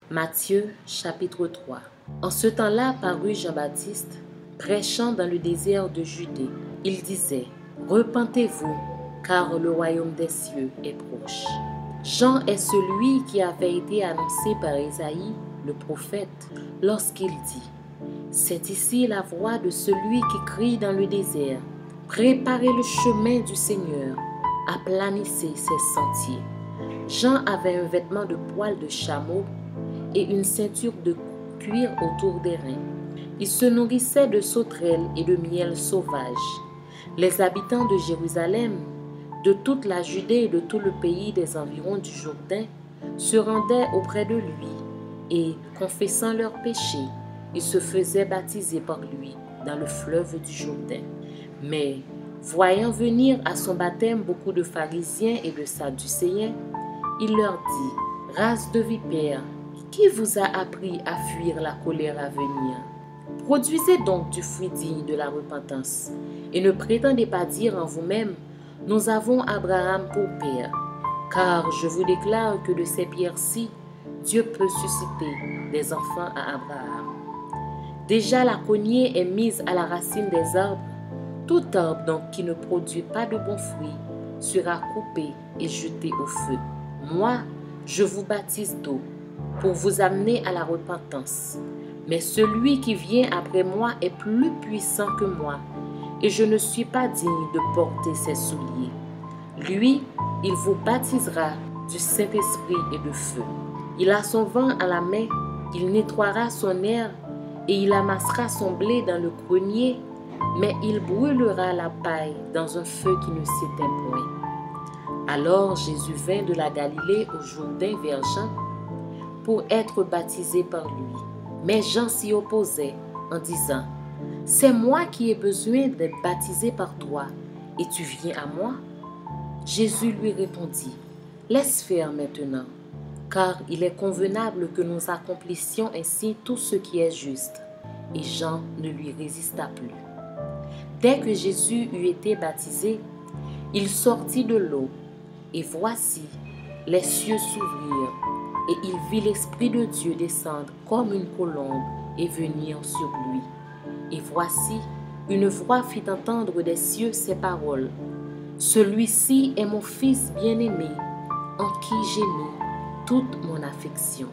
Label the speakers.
Speaker 1: Matthieu chapitre 3. En ce temps-là parut Jean-Baptiste, prêchant dans le désert de Judée. Il disait, « Repentez-vous, car le royaume des cieux est proche. » Jean est celui qui avait été annoncé par Isaïe, le prophète, lorsqu'il dit, « C'est ici la voix de celui qui crie dans le désert. Préparez le chemin du Seigneur, aplanissez ses sentiers. » Jean avait un vêtement de poil de chameau et une ceinture de cuir autour des reins. Il se nourrissait de sauterelles et de miel sauvage. Les habitants de Jérusalem, de toute la Judée et de tout le pays des environs du Jourdain se rendaient auprès de lui et, confessant leurs péchés, ils se faisaient baptiser par lui dans le fleuve du Jourdain. Mais, voyant venir à son baptême beaucoup de pharisiens et de sadducéens, il leur dit, « Race de vipères, qui vous a appris à fuir la colère à venir? Produisez donc du fruit digne de la repentance, et ne prétendez pas dire en vous-même, nous avons Abraham pour père, car je vous déclare que de ces pierres-ci, Dieu peut susciter des enfants à Abraham. Déjà la cognée est mise à la racine des arbres. Tout arbre donc qui ne produit pas de bons fruits sera coupé et jeté au feu. Moi, je vous baptise d'eau pour vous amener à la repentance. Mais celui qui vient après moi est plus puissant que moi, et je ne suis pas digne de porter ses souliers. Lui, il vous baptisera du Saint-Esprit et de feu. Il a son vent à la main, il nettoiera son aire, et il amassera son blé dans le grenier, mais il brûlera la paille dans un feu qui ne s'éteint point. Alors Jésus vint de la Galilée au Jourdain vers Jean pour être baptisé par lui. Mais Jean s'y opposait en disant, « C'est moi qui ai besoin d'être baptisé par toi, et tu viens à moi? » Jésus lui répondit, « Laisse faire maintenant, car il est convenable que nous accomplissions ainsi tout ce qui est juste. » Et Jean ne lui résista plus. Dès que Jésus eut été baptisé, il sortit de l'eau, et voici, les cieux s'ouvrirent, et il vit l'Esprit de Dieu descendre comme une colombe et venir sur lui. Et voici, une voix fit entendre des cieux ces paroles. « Celui-ci est mon Fils bien-aimé, en qui j'ai mis toute mon affection. »